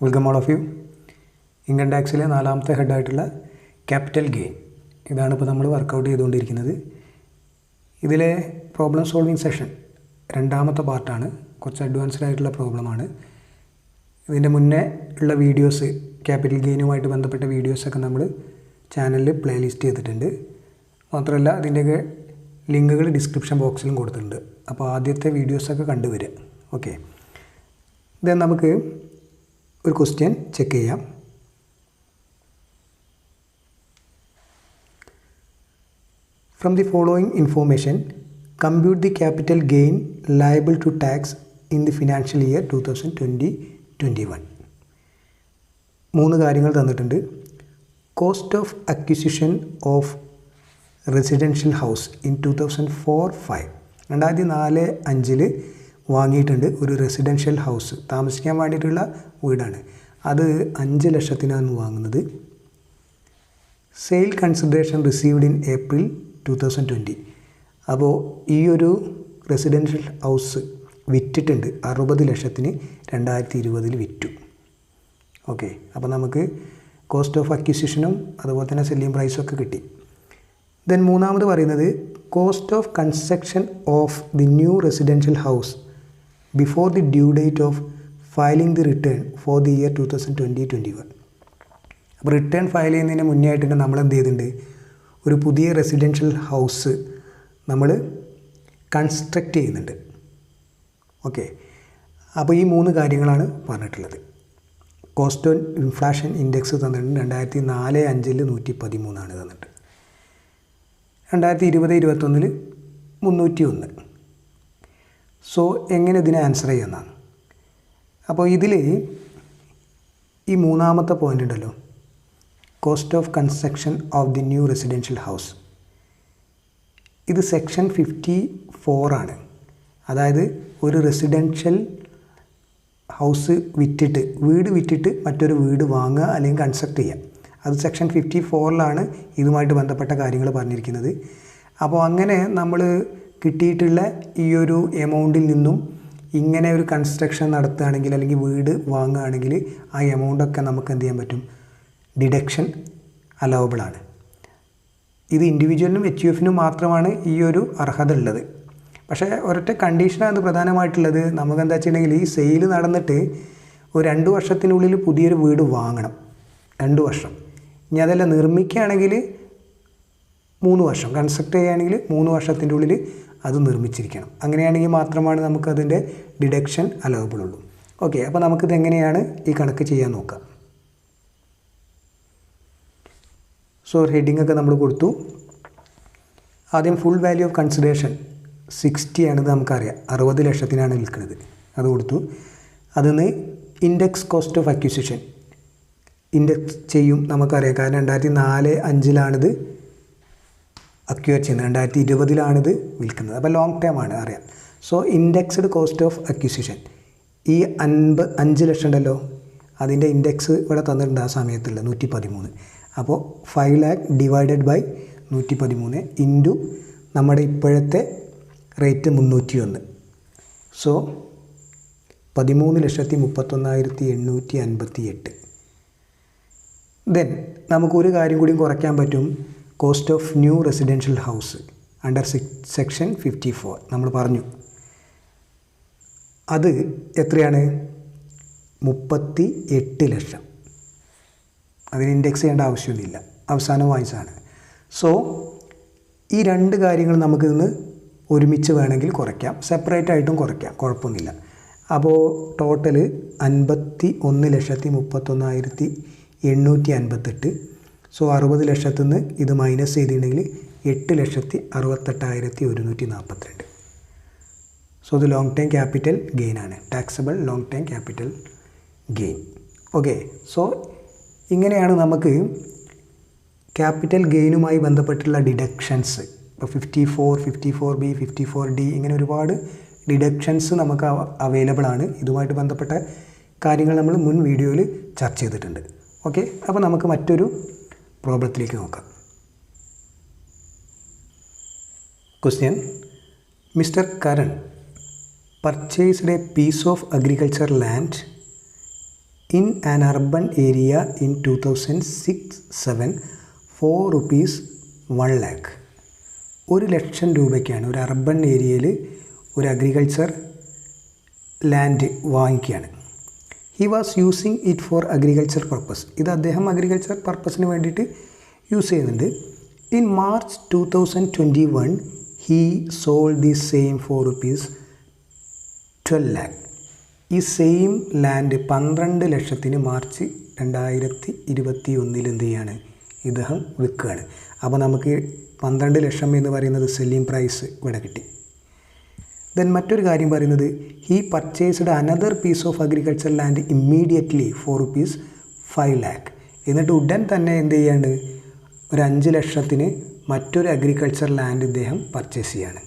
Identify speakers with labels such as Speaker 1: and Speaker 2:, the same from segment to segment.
Speaker 1: Welcome all of you. Income ടാക്സിലെ നാലാമത്തെ ഹെഡായിട്ടുള്ള ക്യാപിറ്റൽ ഗെയിൻ ഇതാണ് ഇപ്പോൾ നമ്മൾ വർക്കൗട്ട് ചെയ്തുകൊണ്ടിരിക്കുന്നത്. ഇതിലെ പ്രോബ്ലം സോൾവിങ് സെഷൻ രണ്ടാമത്തെ പാർട്ടാണ്. കുറച്ച് അഡ്വാൻസ്ഡ് ആയിട്ടുള്ള പ്രോബ്ലമാണ്. ഇതിൻ്റെ മുന്നേ ഉള്ള വീഡിയോസ്, ക്യാപിറ്റൽ ഗെയിനുമായിട്ട് ബന്ധപ്പെട്ട വീഡിയോസൊക്കെ നമ്മൾ ചാനലിൽ പ്ലേലിസ്റ്റ് ചെയ്തിട്ടുണ്ട്. മാത്രമല്ല അതിൻ്റെയൊക്കെ ലിങ്കുകൾ ഡിസ്ക്രിപ്ഷൻ ബോക്സിലും കൊടുത്തിട്ടുണ്ട്. അപ്പോൾ ആദ്യത്തെ വീഡിയോസൊക്കെ കണ്ടുവരിക. ഓക്കെ, ദെൻ നമുക്ക് ഒരു ക്വസ്റ്റ്യൻ ചെക്ക് ചെയ്യാം. From the following information, compute the capital gain liable to tax in the financial year 2020-21. മൂന്ന് കാര്യങ്ങൾ തന്നിട്ടുണ്ട്. Cost of acquisition of residential house in 2004-05 2004-05 വാങ്ങിയിട്ടുണ്ട്. ഒരു റെസിഡൻഷ്യൽ ഹൗസ്, താമസിക്കാൻ വേണ്ടിയിട്ടുള്ള വീടാണ്. അത് 5 ലക്ഷത്തിനാണ് വാങ്ങുന്നത്. Sale consideration received in April 2020. അപ്പോൾ ഈ ഒരു റെസിഡൻഷ്യൽ ഹൗസ് വിറ്റിട്ടുണ്ട് 60 ലക്ഷത്തിന് 2020 വിറ്റു. ഓക്കെ, അപ്പോൾ നമുക്ക് കോസ്റ്റ് ഓഫ് അക്വിസിഷനും അതുപോലെ തന്നെ സെല്ലിംഗ് പ്രൈസൊക്കെ കിട്ടി. ദെൻ മൂന്നാമത് പറയുന്നത് cost of construction of the new residential house before the due date of filing the return for the year 2020-21. അപ്പോൾ റിട്ടേൺ ഫയൽ ചെയ്യുന്നതിന് മുന്നേ ആയിട്ട് തന്നെ നമ്മൾ എന്ത് ചെയ്തിട്ടുണ്ട്, ഒരു പുതിയ റെസിഡൻഷ്യൽ ഹൗസ് നമ്മൾ കൺസ്ട്രക്റ്റ് ചെയ്യുന്നുണ്ട്. ഓക്കെ, അപ്പോൾ ഈ മൂന്ന് കാര്യങ്ങളാണ് പറഞ്ഞിട്ടുള്ളത്. കോസ്റ്റ് ഓൺ ഇൻഫ്ലേഷൻ ഇൻഡെക്സ് തന്നിട്ടുണ്ട്. 2004-05 113 തന്നിട്ട്, 2020-21 301. സോ എങ്ങനെ ഇതിനെ ആൻസർ ചെയ്യുന്നതാണ്. അപ്പോൾ ഇതിൽ ഈ മൂന്നാമത്തെ പോയിൻ്റ് ഉണ്ടല്ലോ, cost of construction of the new residential house, ഇത് സെക്ഷൻ 54 ആണ്. അതായത് ഒരു റെസിഡൻഷ്യൽ ഹൗസ് വിറ്റിട്ട്, വീട് വിറ്റിട്ട് മറ്റൊരു വീട് വാങ്ങുക അല്ലെങ്കിൽ കൺസ്ട്രക്ട് ചെയ്യുക, അത് സെക്ഷൻ 54 ഇതുമായിട്ട് ബന്ധപ്പെട്ട കാര്യങ്ങൾ പറഞ്ഞിരിക്കുന്നത്. അപ്പോൾ അങ്ങനെ നമ്മൾ കിട്ടിയിട്ടുള്ള ഈ ഒരു എമൗണ്ടിൽ നിന്നും ഇങ്ങനെ ഒരു കൺസ്ട്രക്ഷൻ നടത്തുകയാണെങ്കിൽ അല്ലെങ്കിൽ വീട് വാങ്ങുകയാണെങ്കിൽ ആ എമൗണ്ടൊക്കെ നമുക്ക് എന്ത് ചെയ്യാൻ പറ്റും, ഡിഡക്ഷൻ അലവബിളാണ്. ഇത് ഇൻഡിവിജ്വലിനും HUFനും മാത്രമാണ് ഈ ഒരു അർഹത ഉള്ളത്. പക്ഷേ ഒരൊറ്റ കണ്ടീഷനാണ് പ്രധാനമായിട്ടുള്ളത്. നമുക്കെന്താ വെച്ചിട്ടുണ്ടെങ്കിൽ ഈ സെയിൽ നടന്നിട്ട് ഒരു 2 വർഷത്തിനുള്ളിൽ പുതിയൊരു വീട് വാങ്ങണം. 2 വർഷം. ഇനി അതെല്ലാം നിർമ്മിക്കുകയാണെങ്കിൽ 3 വർഷം, കൺസ്ട്രക്ട് ചെയ്യുകയാണെങ്കിൽ 3 വർഷത്തിൻ്റെ ഉള്ളിൽ അത് നിർമ്മിച്ചിരിക്കണം. അങ്ങനെയാണെങ്കിൽ മാത്രമാണ് നമുക്കതിൻ്റെ ഡിഡക്ഷൻ അലവബിൾ ഉള്ളൂ. ഓക്കെ, അപ്പോൾ നമുക്കിത് എങ്ങനെയാണ് ഈ കണക്ക് ചെയ്യാൻ നോക്കാം. സോ ഹെഡിങ് ഒക്കെ നമ്മൾ കൊടുത്തു. ആദ്യം ഫുൾ വാല്യൂ ഓഫ് കൺസിഡറേഷൻ 60 ആണെന്ന് നമുക്കറിയാം. 60 ലക്ഷത്തിനാണ് വിൽക്കുന്നത്, അത് കൊടുത്തു. അതിന് index cost of acquisition index ചെയ്യും നമുക്കറിയാം. കാരണം 2004-05 അക്വയർ ചെയ്യുന്നത്, 2020 വിൽക്കുന്നത്. അപ്പോൾ ലോങ് ടേം ആണ്, അറിയാം. So indexed cost of acquisition ഈ 5 ലക്ഷം ഉണ്ടല്ലോ, അതിൻ്റെ ഇൻഡെക്സ് ഇവിടെ തന്നിട്ടുണ്ട് ആ സമയത്തുള്ള 113. അപ്പോൾ 5 lakh ഡിവൈഡഡ് ബൈ 113 ഇൻറ്റു നമ്മുടെ ഇപ്പോഴത്തെ റേറ്റ് 301. സോ 13,31,858. ദെൻ നമുക്കൊരു കാര്യം കൂടി കുറയ്ക്കാൻ പറ്റും. Cost of new residential house under section 54 നമ്മൾ പറഞ്ഞു. അത് എത്രയാണ്, 38 ലക്ഷം. അതിന് ഇൻഡെക്സ് ചെയ്യേണ്ട ആവശ്യമൊന്നുമില്ല, അവസാനം വായിച്ചാണ്. സോ ഈ 2 കാര്യങ്ങൾ നമുക്കിന്ന് ഒരുമിച്ച് വേണമെങ്കിൽ കുറയ്ക്കാം, സെപ്പറേറ്റ് ആയിട്ടും കുറയ്ക്കാം, കുഴപ്പമൊന്നുമില്ല. അപ്പോൾ ടോട്ടൽ 51,31,858. സോ 60 ലക്ഷത്തിൽ നിന്ന് ഇത് മൈനസ് ചെയ്തിട്ടുണ്ടെങ്കിൽ 8,68,142. സോ ഇത് ലോങ് ടൈം ക്യാപിറ്റൽ ഗെയിൻ ആണ്, taxable long time capital gain. Okay, so ഇങ്ങനെയാണ് നമുക്ക് ക്യാപിറ്റൽ ഗെയിനുമായി ബന്ധപ്പെട്ടുള്ള ഡിഡക്ഷൻസ്. ഇപ്പോൾ 54, 54B, 54D ഇങ്ങനെ ഒരുപാട് ഡിഡക്ഷൻസ് നമുക്ക് അവൈലബിൾ ആണ്. ഇതുമായിട്ട് ബന്ധപ്പെട്ട കാര്യങ്ങൾ നമ്മൾ മുൻ വീഡിയോയിൽ ചർച്ച ചെയ്തിട്ടുണ്ട്. ഓക്കെ, അപ്പോൾ നമുക്ക് മറ്റൊരു പ്രോബ്ലത്തിലേക്ക് നോക്കാം. Question: mister Karan purchased a piece of agricultural land in an urban area in 2006-07 ₹4 1 lakh. 1,00,000 രൂപയ്ക്കാണ് ഒരു അർബൻ ഏരിയയിൽ ഒരു അഗ്രികൾച്ചർ ലാൻഡ് വാങ്ങിക്കുകയാണ്. He was using it for agriculture purpose. ഇത് അദ്ദേഹം അഗ്രികൾച്ചർ പർപ്പസിന് വേണ്ടിയിട്ട് യൂസ് ചെയ്യുന്നുണ്ട്. In March 2021 he sold the same ₹12 lakh. ഈ സെയിം ലാൻഡ് 12 ലക്ഷത്തിന് മാർച്ച് 2021 എന്ത് ചെയ്യാണ്, ഇദ്ദേഹം വിൽക്കുകയാണ്. അപ്പോൾ നമുക്ക് 12 ലക്ഷം എന്ന് പറയുന്നത് സെല്ലിംഗ് പ്രൈസ് ഇവിടെ കിട്ടി. ദെൻ മറ്റൊരു കാര്യം പറയുന്നത്, he purchased another piece of agriculture land immediately ₹5 lakh. എന്നിട്ട് ഉടൻ തന്നെ എന്ത് ചെയ്യാണ്, ഒരു 5 ലക്ഷത്തിന് മറ്റൊരു അഗ്രികൾച്ചർ ലാൻഡ് ഇദ്ദേഹം പർച്ചേസ് ചെയ്യാണ്.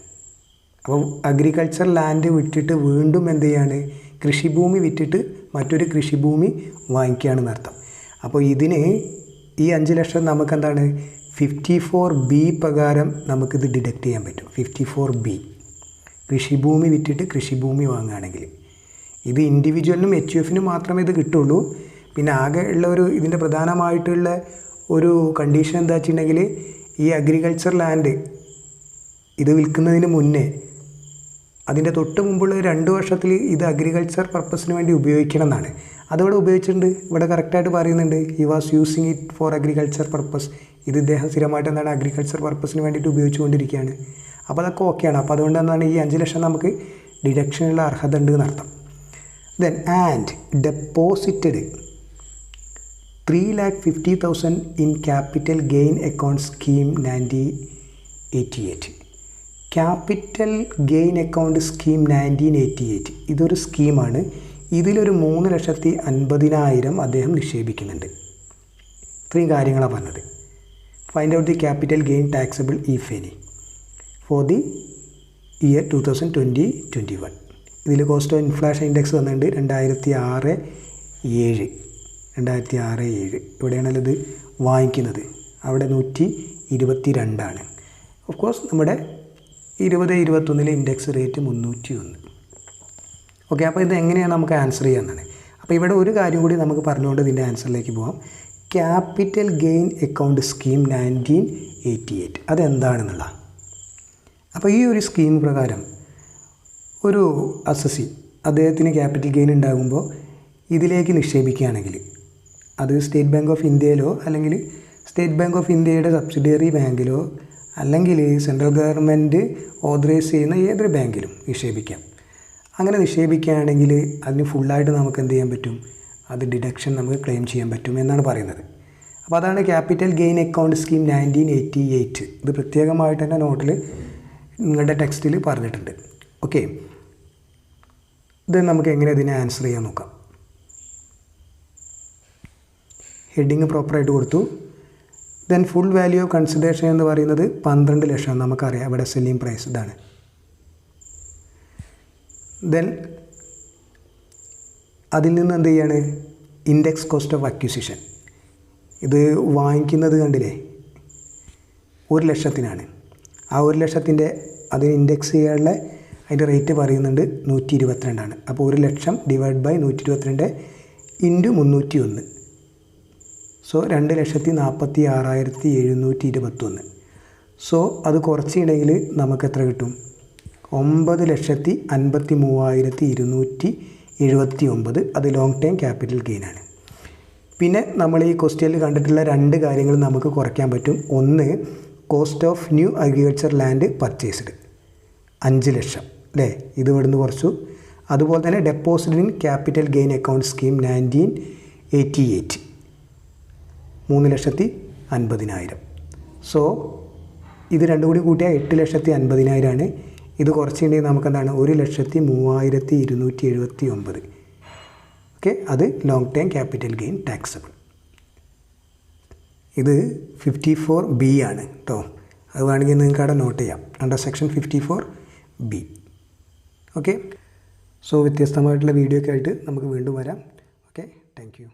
Speaker 1: അപ്പോൾ അഗ്രികൾച്ചർ ലാൻഡ് വിറ്റിട്ട് വീണ്ടും എന്ത് ചെയ്യാണ്, കൃഷിഭൂമി വിറ്റിട്ട് മറ്റൊരു കൃഷിഭൂമി വാങ്ങിക്കുകയാണെന്ന് അർത്ഥം. അപ്പോൾ ഇതിന് ഈ 5 ലക്ഷം നമുക്കെന്താണ് 54B പ്രകാരം നമുക്കിത് ഡിഡക്റ്റ് ചെയ്യാൻ പറ്റും. 54B കൃഷിഭൂമി വിറ്റിട്ട് കൃഷിഭൂമി വാങ്ങുകയാണെങ്കിൽ. ഇത് ഇൻഡിവിജ്വലിനും HUFനും മാത്രമേ ഇത് കിട്ടുള്ളൂ. പിന്നെ ആകെ ഉള്ള ഇതിൻ്റെ പ്രധാനമായിട്ടുള്ള ഒരു കണ്ടീഷൻ എന്താ വെച്ചിട്ടുണ്ടെങ്കിൽ, ഈ അഗ്രികൾച്ചർ ലാൻഡ് ഇത് വിൽക്കുന്നതിന് മുന്നേ അതിൻ്റെ തൊട്ട് മുമ്പുള്ള 2 വർഷത്തിൽ ഇത് അഗ്രികൾച്ചർ പർപ്പസിന് വേണ്ടി ഉപയോഗിക്കണം എന്നാണ്. അതിവിടെ ഉപയോഗിച്ചിട്ടുണ്ട്. ഇവിടെ കറക്റ്റായിട്ട് പറയുന്നുണ്ട്, he was using it for agriculture purpose. ഇത് ഇദ്ദേഹം സ്ഥിരമായിട്ട് എന്താണ് അഗ്രികൾച്ചർ പർപ്പസിന് വേണ്ടിയിട്ട് ഉപയോഗിച്ചുകൊണ്ടിരിക്കുകയാണ്. അപ്പോൾ അതൊക്കെ ഓക്കെയാണ്. അപ്പോൾ അതുകൊണ്ട് എന്താണ് ഈ 5 ലക്ഷം നമുക്ക് ഡിഡക്ഷനുള്ള അർഹത ഉണ്ട് എന്നർത്ഥം. Then and deposited $3,50,000 in capital gain account scheme 1988. Capital gain account scheme 1988 ഇതൊരു സ്കീമാണ്. ഇതിലൊരു 3,50,000 അദ്ദേഹം നിക്ഷേപിക്കുന്നുണ്ട്. ഇത്രയും കാര്യങ്ങളാണ് പറഞ്ഞത്. Find out the capital gain taxable if any for the year 2020-21. ഇതിൽ കോസ്റ്റ് ഓഫ് ഇൻഫ്ലേഷൻ ഇൻഡെക്സ് വന്നിട്ടുണ്ട് 2006-7. ഇവിടെയാണല്ലോ ഇത് വാങ്ങിക്കുന്നത്. അവിടെ 122 ഓഫ് കോഴ്സ് നമ്മുടെ 2021 ഇൻഡെക്സ് റേറ്റ് 301. ഓക്കെ, അപ്പോൾ ഇത് എങ്ങനെയാണ് നമുക്ക് ആൻസർ ചെയ്യാമെന്നാണ്. അപ്പോൾ ഇവിടെ ഒരു കാര്യം കൂടി നമുക്ക് പറഞ്ഞുകൊണ്ട് ഇതിൻ്റെ ആൻസറിലേക്ക് പോകാം. Capital gain account scheme 1988 അതെന്താണെന്നുള്ള. അപ്പോൾ ഈ ഒരു സ്കീം പ്രകാരം ഒരു അസസി അദ്ദേഹത്തിന് ക്യാപിറ്റൽ ഗെയിൻ ഉണ്ടാകുമ്പോൾ ഇതിലേക്ക് നിക്ഷേപിക്കുകയാണെങ്കിൽ അത് സ്റ്റേറ്റ് ബാങ്ക് ഓഫ് ഇന്ത്യയിലോ അല്ലെങ്കിൽ സ്റ്റേറ്റ് ബാങ്ക് ഓഫ് ഇന്ത്യയുടെ സബ്സിഡിയറി ബാങ്കിലോ അല്ലെങ്കിൽ സെൻട്രൽ ഗവൺമെൻറ് ഓതറൈസ് ചെയ്യുന്ന ഏതൊരു ബാങ്കിലും നിക്ഷേപിക്കാം. അങ്ങനെ നിക്ഷേപിക്കുകയാണെങ്കിൽ അതിന് ഫുള്ളായിട്ട് നമുക്ക് എന്ത് ചെയ്യാൻ പറ്റും, അത് ഡിഡക്ഷൻ നമുക്ക് ക്ലെയിം ചെയ്യാൻ പറ്റും എന്നാണ് പറയുന്നത്. അപ്പോൾ അതാണ് ക്യാപിറ്റൽ ഗെയിൻ അക്കൗണ്ട് സ്കീം 1988. ഇത് പ്രത്യേകമായിട്ട് തന്നെ നോട്ടിൽ നിങ്ങളുടെ ടെക്സ്റ്റിൽ പറഞ്ഞിട്ടുണ്ട്. ഓക്കെ, ഇത് നമുക്ക് എങ്ങനെ ഇതിനെ ആൻസർ ചെയ്യാൻ നോക്കാം. ഹെഡിങ് പ്രോപ്പറായിട്ട് കൊടുത്തു. Then full value of consideration എന്ന് പറയുന്നത് 12 ലക്ഷം നമുക്കറിയാം. ഇവിടെ സെല്ലിംഗ് പ്രൈസ് ഇതാണ്. ദെൻ അതിൽ നിന്ന് എന്ത് ചെയ്യാണ്, ഇൻഡെക്സ് കോസ്റ്റ് ഓഫ് അക്വിസിഷൻ ഇത് വാങ്ങിക്കുന്നത് കണ്ടില്ലേ 1 ലക്ഷത്തിനാണ്. ആ 1 ലക്ഷത്തിൻ്റെ അതിന് ഇൻഡെക്സ് ചെയ്യാനുള്ള അതിൻ്റെ റേറ്റ് പറയുന്നുണ്ട് 122. അപ്പോൾ 1 ലക്ഷം divide by 122 into 301. So 2,46,721. So അത് കുറച്ചിട്ടുണ്ടെങ്കിൽ നമുക്ക് എത്ര കിട്ടും, 9,53,279. അത് ലോങ് ടൈം ക്യാപിറ്റൽ ഗെയിനാണ്. പിന്നെ നമ്മൾ ഈ ക്വസ്റ്റ്യനിൽ കണ്ടിട്ടുള്ള 2 കാര്യങ്ങൾ നമുക്ക് കുറയ്ക്കാൻ പറ്റും. ഒന്ന്, cost of new agriculture land purchased 5 ലക്ഷം അല്ലേ, ഇത് ഇവിടുന്ന് കുറച്ചു. അതുപോലെ തന്നെ deposit in capital gain account scheme 1988 3,50,000. So ഇത് രണ്ടും കൂടി കൂട്ടിയാൽ 8,50,000 ഇത് കുറച്ചുണ്ടെങ്കിൽ നമുക്കെന്താണ് 1,03,279. ഓക്കെ, അത് long time capital gain taxable. ഇത് 54B ആണ് കേട്ടോ. അത് വേണമെങ്കിൽ നിങ്ങൾക്ക് അവിടെ നോട്ട് ചെയ്യാം under section 54B. Okay, so വ്യത്യസ്തമായിട്ടുള്ള വീഡിയോ ഒക്കെ ആയിട്ട് നമുക്ക് വീണ്ടും വരാം. Okay, thank you.